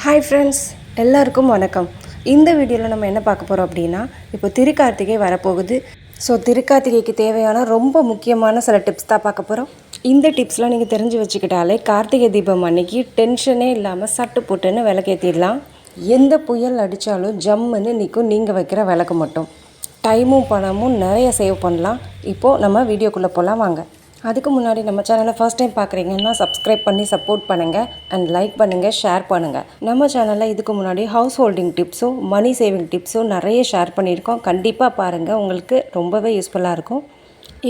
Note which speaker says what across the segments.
Speaker 1: Hi friends, எல்லாருக்கும் வணக்கம். இந்த வீடியோவில் நம்ம என்ன பார்க்க போகிறோம் அப்படின்னா, இப்போ திருக்கார்த்திகை வரப்போகுது. ஸோ திருக்கார்த்திகைக்கு தேவையான ரொம்ப முக்கியமான சில டிப்ஸ் தான் பார்க்க போகிறோம். இந்த டிப்ஸ்லாம் நீங்கள் தெரிஞ்சு வச்சுக்கிட்டாலே கார்த்திகை தீபம் அன்னைக்கு டென்ஷனே இல்லாமல் சட்டு புட்டுன்னு விளக்கேற்றிடலாம். எந்த புயல் அடித்தாலும் ஜம்முன்னு நிற்கும் நீங்கள் வைக்கிற விளக்கு மட்டும். டைமும் பணமும் நிறைய சேவ் பண்ணலாம். இப்போது நம்ம வீடியோக்குள்ளே போகலாம் வாங்க. அதுக்கு முன்னாடி நம்ம சேனலை ஃபர்ஸ்ட் டைம் பார்க்குறீங்கன்னா சப்ஸ்கிரைப் பண்ணி சப்போர்ட் பண்ணுங்கள் அண்ட் லைக் பண்ணுங்கள், ஷேர் பண்ணுங்கள். நம்ம சேனலில் இதுக்கு முன்னாடி ஹவுஸ் ஹோல்டிங் டிப்ஸும் மணி சேவிங் டிப்ஸும் நிறைய ஷேர் பண்ணியிருக்கோம். கண்டிப்பாக பாருங்கள், உங்களுக்கு ரொம்பவே யூஸ்ஃபுல்லாக இருக்கும்.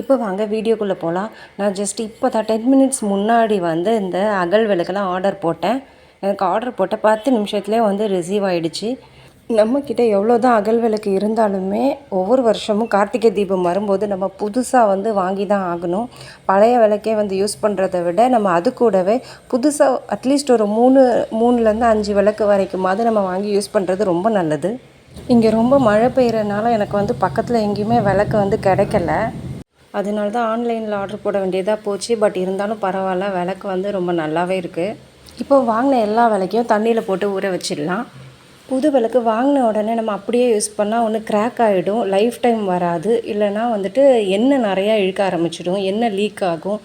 Speaker 1: இப்போ வாங்க வீடியோக்குள்ளே போகலாம். நான் ஜஸ்ட் இப்போ தான் 10 மினிட்ஸ் முன்னாடி இந்த அகல் விளக்கெல்லாம் ஆர்டர் போட்டேன். எனக்கு ஆர்டர் போட்ட 10 நிமிஷத்துலேயே ரிசீவ் ஆகிடுச்சு. நம்மக்கிட்ட எவ்வளோ தான் அகல் விளக்கு இருந்தாலுமே ஒவ்வொரு வருஷமும் கார்த்திகை தீபம் வரும்போது நம்ம புதுசாக வாங்கி தான் ஆகணும். பழைய விளக்கே யூஸ் பண்ணுறதை விட நம்ம அது கூடவே புதுசாக அட்லீஸ்ட் ஒரு 3லேருந்து 5 விளக்கு வரைக்குமாவது நம்ம வாங்கி யூஸ் பண்ணுறது ரொம்ப நல்லது. இங்கே ரொம்ப மழை பெய்கிறனால எனக்கு பக்கத்தில் எங்கேயுமே விளக்கு கிடைக்கல. அதனால தான் ஆன்லைனில் ஆர்டர் போட வேண்டியதாக போச்சு. பட் இருந்தாலும் பரவாயில்ல, விளக்கு ரொம்ப நல்லாவே இருக்குது. இப்போ வாங்கின எல்லா விளக்கையும் தண்ணியில் போட்டு ஊற வச்சிடலாம். புது விளக்கு வாங்கின உடனே நம்ம அப்படியே யூஸ் பண்ணால் ஒன்று கிராக் ஆகிடும், லைஃப் டைம் வராது. இல்லைனா எண்ணெய் நிறையா இழுக்க ஆரம்பிச்சிடும், எண்ணெய் லீக் ஆகும்.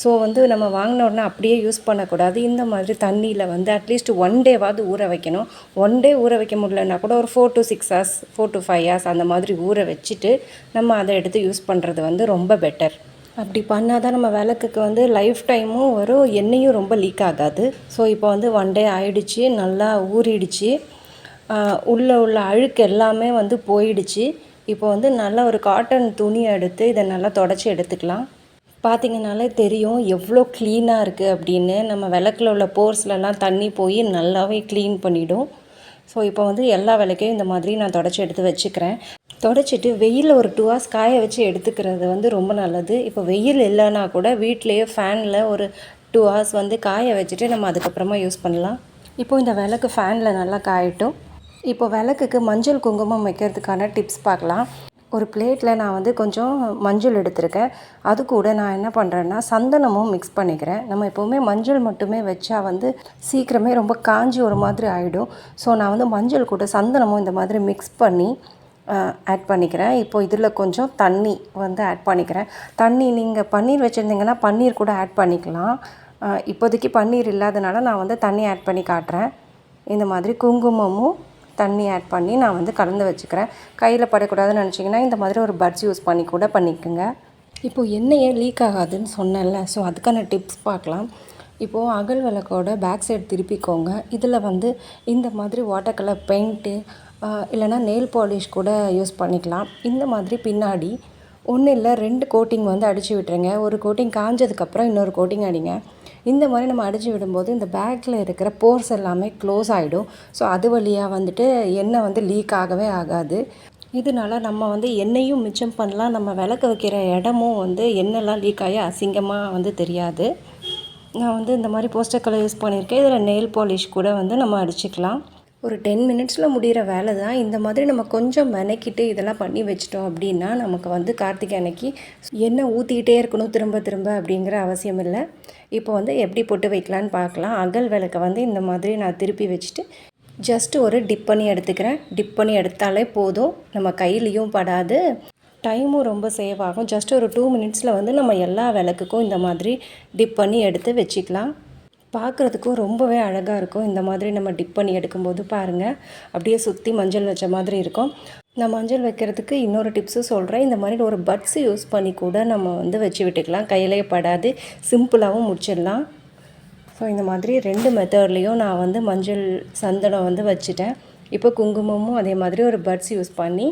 Speaker 1: ஸோ நம்ம வாங்கின உடனே அப்படியே யூஸ் பண்ணக்கூடாது. இந்த மாதிரி தண்ணியில் அட்லீஸ்ட் 1 டேவாவது ஊற வைக்கணும். 1 டே ஊற வைக்க முடியலன்னா கூட ஒரு 4 to 6 hours 4 to 5 hours அந்த மாதிரி ஊற வச்சுட்டு நம்ம அதை எடுத்து யூஸ் பண்ணுறது ரொம்ப பெட்டர். அப்படி பண்ணால் தான் நம்ம விளக்குக்கு லைஃப் டைமும் வரும், எண்ணெயும் ரொம்ப லீக் ஆகாது. ஸோ இப்போ 1 டே ஆயிடுச்சு, நல்லா ஊறிடுச்சு. உள்ள அழுக்கு எல்லாமே போயிடுச்சு. இப்போ நல்லா ஒரு காட்டன் துணி எடுத்து இதை நல்லா தொடச்சி எடுத்துக்கலாம். பார்த்திங்கனாலே தெரியும் எவ்வளோ க்ளீனாக இருக்குது அப்படின்னு. நம்ம விளக்கில் உள்ள போர்ஸ்லலாம் தண்ணி போய் நல்லாவே க்ளீன் பண்ணிவிடும். ஸோ இப்போ எல்லா விளக்கையும் இந்த மாதிரி நான் தொடச்சி எடுத்து வச்சுக்கிறேன். தொடச்சிட்டு வெயிலில் ஒரு 2 hours காய வச்சு எடுத்துக்கிறது ரொம்ப நல்லது. இப்போ வெயில் இல்லைன்னா கூட வீட்டிலையே ஃபேனில் ஒரு 2 hours காய வச்சுட்டு நம்ம அதுக்கப்புறமா யூஸ் பண்ணலாம். இப்போது இந்த விளக்கு ஃபேனில் நல்லா காயட்டும். இப்போ விளக்குக்கு மஞ்சள் குங்குமம் வைக்கிறதுக்கான டிப்ஸ் பார்க்கலாம். ஒரு பிளேட்டில் நான் கொஞ்சம் மஞ்சள் எடுத்திருக்கேன். அது கூட நான் என்ன பண்ணுறேன்னா சந்தனமும் மிக்ஸ் பண்ணிக்கிறேன். நம்ம எப்போவுமே மஞ்சள் மட்டுமே வச்சா சீக்கிரமே ரொம்ப காஞ்சி ஒரு மாதிரி ஆகிடும். ஸோ நான் மஞ்சள் கூட சந்தனமும் இந்த மாதிரி மிக்ஸ் பண்ணி ஆட் பண்ணிக்கிறேன். இப்போ இதில் கொஞ்சம் தண்ணி ஆட் பண்ணிக்கிறேன். தண்ணி நீங்கள் பன்னீர் வச்சுருந்தீங்கன்னா பன்னீர் கூட ஆட் பண்ணிக்கலாம். இப்போதைக்கு பன்னீர் இல்லாதனால நான் தண்ணி ஆட் பண்ணி காட்டுறேன். இந்த மாதிரி குங்குமமும் தண்ணி ஆட் பண்ணி நான் கலந்து வச்சுக்கிறேன். கையில் படக்கூடாதுன்னு நினச்சிங்கன்னா இந்த மாதிரி ஒரு பட்ஸ் யூஸ் பண்ணி கூட பண்ணிக்கோங்க. இப்போது எண்ணெயே லீக் ஆகாதுன்னு சொன்னேன்ல, ஸோ அதுக்கான டிப்ஸ் பார்க்கலாம். இப்போது அகல் விளக்கோட பேக் சைடு திருப்பிக்கோங்க. இதில் இந்த மாதிரி வாட்டர் கலர் பெயிண்ட்டு இல்லைனா நெயில் பாலிஷ் கூட யூஸ் பண்ணிக்கலாம். இந்த மாதிரி பின்னாடி 1 இல்லை 2 கோட்டிங் அடித்து விட்டுருங்க. ஒரு கோட்டிங் காஞ்சதுக்கப்புறம் இன்னொரு கோட்டிங் அடிங்க. இந்த மாதிரி நம்ம அடித்து விடும்போது இந்த பேக்கில் இருக்கிற போர்ஸ் எல்லாமே க்ளோஸ் ஆகிடும். ஸோ அது வழியாக எண்ணெய் லீக் ஆகவே ஆகாது. இதனால நம்ம எண்ணெயும் மிச்சம் பண்ணலாம். நம்ம விளக்கு வைக்கிற இடமும் எண்ணெய்லாம் லீக் ஆகி அசிங்கமாக தெரியாது. நான் இந்த மாதிரி போஸ்டர் கலர் யூஸ் பண்ணியிருக்கேன். இதில் நெயில் பாலிஷ் கூட நம்ம அடிச்சுக்கலாம். ஒரு 10 மினிட்ஸில் முடிகிற வேலை தான். இந்த மாதிரி நம்ம கொஞ்சம் மெனக்கிட்டு இதெல்லாம் பண்ணி வச்சிட்டோம் அப்படின்னா நமக்கு கார்த்திகை அன்னைக்கு எண்ணெய் ஊற்றிக்கிட்டே இருக்கணும் திரும்ப திரும்ப அப்படிங்கிற அவசியம் இல்லை. இப்போ எப்படி போட்டு வைக்கலான்னு பார்க்கலாம். அகல் விளக்கை இந்த மாதிரி நான் திருப்பி வச்சுட்டு ஜஸ்ட்டு ஒரு டிப் பண்ணி எடுத்துக்கிறேன். டிப் பண்ணி எடுத்தாலே போதும், நம்ம கையிலையும் படாது, டைமும் ரொம்ப சேவ் ஆகும். ஜஸ்ட் ஒரு 2 மினிட்ஸில் நம்ம எல்லா விளக்குக்கும் இந்த மாதிரி டிப் பண்ணி எடுத்து வச்சுக்கலாம். பார்க்குறதுக்கும் ரொம்பவே அழகாக இருக்கும். இந்த மாதிரி நம்ம டிப் பண்ணி எடுக்கும்போது பாருங்கள், அப்படியே சுற்றி மஞ்சள் வச்ச மாதிரி இருக்கும். நான் மஞ்சள் வைக்கிறதுக்கு இன்னொரு டிப்ஸும் சொல்கிறேன். இந்த மாதிரி ஒரு பட்ஸ் யூஸ் பண்ணி கூட நம்ம வச்சு விட்டுக்கலாம். கையிலே படாது, சிம்பிளாகவும் முடிச்சிடலாம். ஸோ இந்த மாதிரி 2 மெத்தட்லேயும் நான் மஞ்சள் சந்தனம் வச்சுட்டேன். இப்போ குங்குமமும் அதே மாதிரி ஒரு பட்ஸ் யூஸ் பண்ணி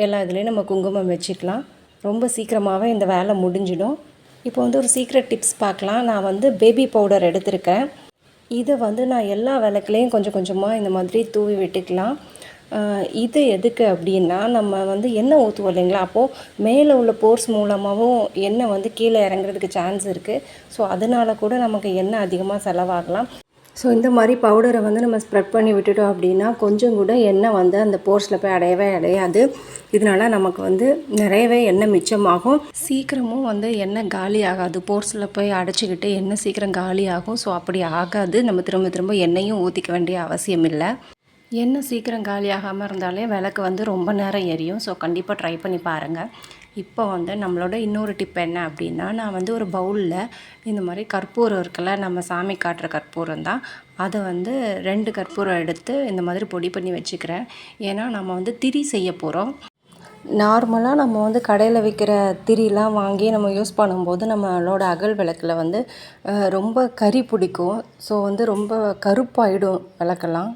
Speaker 1: எல்லா இதுலேயும் நம்ம குங்குமம் வச்சுக்கலாம். ரொம்ப சீக்கிரமாகவே இந்த வேலை முடிஞ்சிடும். இப்போ ஒரு சீக்ரெட் டிப்ஸ் பார்க்கலாம். நான் பேபி பவுடர் எடுத்திருக்கேன். இதை நான் எல்லா விளக்குலேயும் கொஞ்சம் கொஞ்சமாக இந்த மாதிரி தூவி விட்டுக்கலாம். இது எதுக்கு அப்படின்னா நம்ம எண்ணெய் ஊற்றுவோம் இல்லைங்களா, அப்போது மேலே உள்ள போர்ஸ் மூலமாகவும் எண்ணெய் கீழே இறங்குறதுக்கு சான்ஸ் இருக்குது. ஸோ அதனால கூட நமக்கு எண்ணெய் அதிகமாக செலவாகலாம். ஸோ இந்த மாதிரி பவுடரை வந்து நம்ம ஸ்ப்ரெட் பண்ணி விட்டுட்டோம் அப்படின்னா கொஞ்சம் கூட எண்ணெய் வந்து அந்த போர்ஸில் போய் அடையாது. இதனால் நமக்கு வந்து நிறையவே எண்ணெய் மிச்சமாகும். சீக்கிரமும் வந்து எண்ணெய் காலி ஆகாது. போர்ஸில் போய் அடைச்சிக்கிட்டு எண்ணெய் சீக்கிரம் காலி ஆகும். ஸோ அப்படி ஆகாது. நம்ம திரும்ப எண்ணெயும் ஊற்றிக்க வேண்டிய அவசியம் இல்லை. எண்ணெய் சீக்கிரம் காலி ஆகாமல் இருந்தாலே விளக்கு வந்து ரொம்ப நேரம் எரியும். ஸோ கண்டிப்பாக ட்ரை பண்ணி பாருங்கள். இப்போ வந்து நம்மளோட இன்னொரு டிப் என்ன அப்படின்னா, நான் வந்து ஒரு பவுலில் இந்த மாதிரி கற்பூரம் இருக்குல்ல, நம்ம சாமி காட்டுற கற்பூரம் தான், அதை வந்து 2 கற்பூரம் எடுத்து இந்த மாதிரி பொடி பண்ணி வச்சுக்கிறேன். ஏன்னா நம்ம வந்து திரி செய்ய போகிறோம். நார்மலாக நம்ம வந்து கடையில் விற்கிற திரிலாம் வாங்கி நம்ம யூஸ் பண்ணும்போது நம்மளோட அகல் விளக்கில் வந்து ரொம்ப கரி பிடிக்கும். ஸோ வந்து ரொம்ப கருப்பாயிடும் விளக்கெல்லாம்.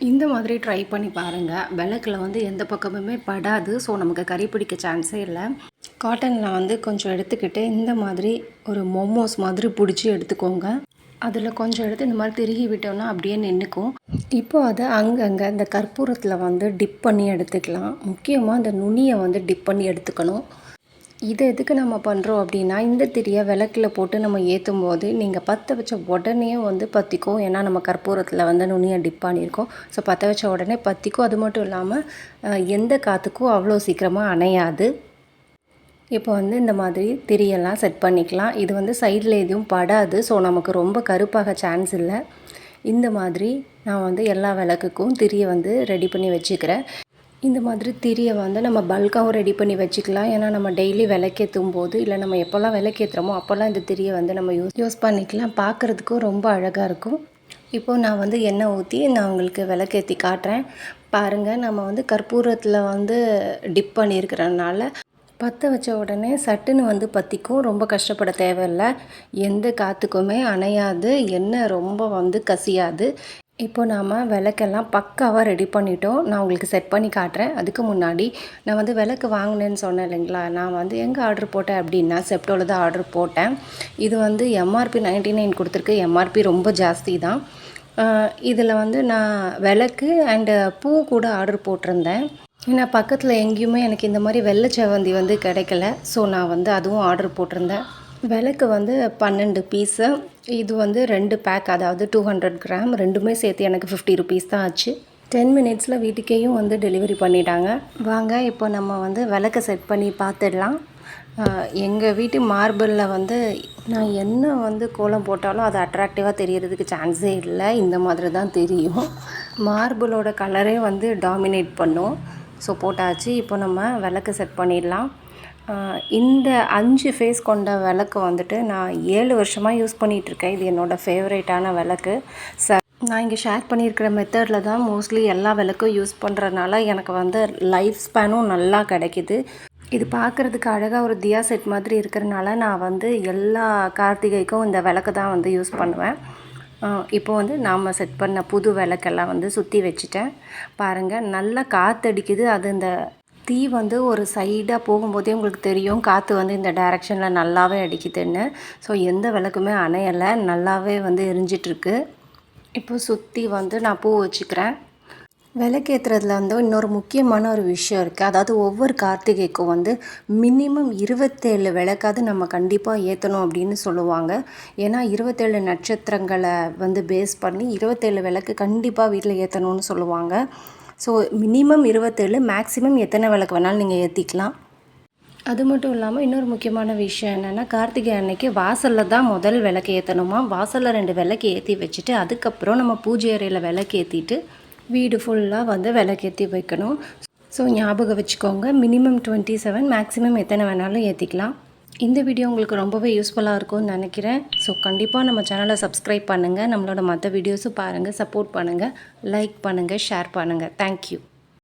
Speaker 1: இந்த மாதிரி ட்ரை பண்ணி பாருங்கள். விளக்கில் வந்து எந்த பக்கமுமே படாது. ஸோ நமக்கு கறி பிடிக்க சான்ஸே இல்லை. காட்டனில் வந்து கொஞ்சம் எடுத்துக்கிட்டு இந்த மாதிரி ஒரு மோமோஸ் மாதிரி பிடிச்சி எடுத்துக்கோங்க. அதில் கொஞ்சம் எடுத்து இந்த மாதிரி திருகி விட்டோம்னா அப்படியே நின்றுக்கும். இப்போ அதை அங்கங்கே இந்த கற்பூரத்தில் வந்து டிப் பண்ணி எடுத்துக்கலாம். முக்கியமாக இந்த நுனியை வந்து டிப் பண்ணி எடுத்துக்கணும். இதை எதுக்கு நம்ம பண்ணுறோம் அப்படின்னா, இந்த திரியை விளக்கில் போட்டு நம்ம ஏற்றும் போது நீங்கள் பற்ற வச்ச உடனே வந்து பற்றிக்கும். ஏன்னா நம்ம கற்பூரத்தில் வந்து நுனியை டிப் பண்ணியிருக்கோம். ஸோ பற்ற வச்ச உடனே பற்றிக்கும். அது மட்டும் இல்லாமல் எந்த காற்றுக்கும் அவ்வளோ சீக்கிரமாக அணையாது. இப்போ வந்து இந்த மாதிரி திரியெல்லாம் செட் பண்ணிக்கலாம். இது வந்து சைடில் எதுவும் படாது. ஸோ நமக்கு ரொம்ப கருப்பாக சான்ஸ் இல்லை. இந்த மாதிரி நான் வந்து எல்லா விளக்குக்கும் திரியை வந்து ரெடி பண்ணி வச்சுக்கிறேன். இந்த மாதிரி திரியை வந்து நம்ம பல்காகவும் ரெடி பண்ணி வச்சுக்கலாம். ஏன்னா நம்ம டெய்லி விளக்கேற்றும் போது இல்லை நம்ம எப்போல்லாம் விளக்கேற்றுறோமோ அப்போல்லாம் இந்த திரியை வந்து நம்ம யூஸ் பண்ணிக்கலாம். பார்க்குறதுக்கும் ரொம்ப அழகாக இருக்கும். இப்போது நான் வந்து எண்ணெய் ஊற்றி நான் உங்களுக்கு விளக்கேற்றி காட்டுறேன். பாருங்கள், நம்ம வந்து கற்பூரத்தில் வந்து டிப் பண்ணியிருக்கிறதுனால பற்ற வச்ச உடனே சட்டுன்னு வந்து பற்றிக்கும். ரொம்ப கஷ்டப்பட தேவையில்லை. எந்த காற்றுக்குமே அணையாது. எண்ணெய் ரொம்ப வந்து கசியாது. இப்போ நாம் விளக்கெல்லாம் பக்காவாக ரெடி பண்ணிட்டோம். நான் உங்களுக்கு செட் பண்ணி காட்டுறேன். அதுக்கு முன்னாடி நான் வந்து விளக்கு வாங்கினேன்னு சொன்னேன் இல்லைங்களா, நான் வந்து எங்கே ஆர்டர் போட்டேன் அப்படின்னா செப்டோவில் தான் ஆர்டர் போட்டேன். இது வந்து எம்ஆர்பி 99 கொடுத்துருக்கு. எம்ஆர்பி ரொம்ப ஜாஸ்தி தான். இதில் வந்து நான் விளக்கு அண்டு பூ கூட ஆர்டர் போட்டிருந்தேன். ஏன்னா பக்கத்தில் எங்கேயுமே எனக்கு இந்த மாதிரி வெள்ளை செவந்தி வந்து கிடைக்கல. ஸோ நான் வந்து அதுவும் ஆர்டர் போட்டிருந்தேன். விளக்கு வந்து 12 பீஸு. இது வந்து 2 பேக், அதாவது 200 கிராம். ரெண்டுமே சேர்த்து எனக்கு 50 ருபீஸ் தான் ஆச்சு. 10 மினிட்ஸில் வீட்டுக்கேயும் வந்து டெலிவரி பண்ணிட்டாங்க. வாங்க இப்போ நம்ம வந்து விளக்கை செட் பண்ணி பார்த்துடலாம். எங்கள் வீட்டு மார்பிளில் வந்து நான் என்ன வந்து கோலம் போட்டாலும் அது அட்ராக்டிவாக தெரியறதுக்கு சான்ஸே இல்லை. இந்த மாதிரி தான் தெரியும். மார்பிளோட கலரே வந்து டாமினேட் பண்ணும். ஸோ போட்டாச்சு. இப்போ நம்ம விளக்கு செட் பண்ணிடலாம். இந்த 5 ஃபேஸ் கொண்ட விளக்கு வந்துட்டு நான் 7 வருஷமாக யூஸ் பண்ணிகிட்ருக்கேன். இது என்னோடய ஃபேவரேட்டான விளக்கு. நான் இங்கே ஷேர் பண்ணியிருக்கிற மெத்தடில் தான் மோஸ்ட்லி எல்லா விளக்கும் யூஸ் பண்ணுறதுனால எனக்கு வந்து லைஃப் ஸ்பேனும் நல்லா கிடைக்கிது. இது பார்க்குறதுக்கு அழகாக ஒரு தியா செட் மாதிரி இருக்கிறனால நான் வந்து எல்லா கார்த்திகைக்கும் இந்த விளக்கு தான் வந்து யூஸ் பண்ணுவேன். இப்போ வந்து நாம் செட் பண்ண புது விளக்கெல்லாம் வந்து சுற்றி வச்சுட்டேன். பாருங்கள், நல்லா காற்றடிக்குது. அது இந்த தீ வந்து ஒரு சைடாக போகும்போதே உங்களுக்கு தெரியும் காற்று வந்து இந்த டைரெக்ஷனில் நல்லாவே அடிக்குதுன்னு. ஸோ எந்த விளக்குமே அணையலை, நல்லாவே வந்து எரிஞ்சிட்ருக்கு. இப்போ சுற்றி வந்து நான் பூ வச்சுக்கிறேன். விளக்கேற்றுறதுல வந்து இன்னொரு முக்கியமான ஒரு விஷயம் இருக்குது. அதாவது ஒவ்வொரு கார்த்திகைக்கும் வந்து மினிமம் 27 விளக்காவது நம்ம கண்டிப்பாக ஏற்றணும் அப்படின்னு சொல்லுவாங்க. ஏன்னா 27 நட்சத்திரங்களை வந்து பேஸ் பண்ணி 27 விளக்கு கண்டிப்பாக வீட்டில் ஏற்றணும்னு சொல்லுவாங்க. ஸோ மினிமம் 27, மேக்ஸிமம் எத்தனை விளக்கு வேணாலும் நீங்கள் ஏற்றிக்கலாம். அது மட்டும் இல்லாமல் இன்னொரு முக்கியமான விஷயம் என்னென்னா, கார்த்திகை அன்னைக்கு வாசலில் தான் முதல் விளக்கு ஏற்றணுமா. வாசலில் 2 விளக்கு ஏற்றி வச்சுட்டு அதுக்கப்புறம் நம்ம பூஜை அறையில் விளக்கு ஏற்றிட்டு வீடு ஃபுல்லாக வந்து விளக்கேற்றி வைக்கணும். ஸோ ஞாபகம் வச்சுக்கோங்க, மினிமம் 27, மேக்ஸிமம் எத்தனை வேணாலும் ஏற்றிக்கலாம். இந்த வீடியோ உங்களுக்கு ரொம்பவே யூஸ்ஃபுல்லாக இருக்கும்னு நினைக்கிறேன். ஸோ கண்டிப்பாக நம்ம சேனலை சப்ஸ்கிரைப் பண்ணுங்கள். நம்மளோட மற்ற வீடியோஸும் பாருங்கள், சப்போர்ட் பண்ணுங்கள், லைக் பண்ணுங்கள், ஷேர் பண்ணுங்கள். தேங்க்யூ.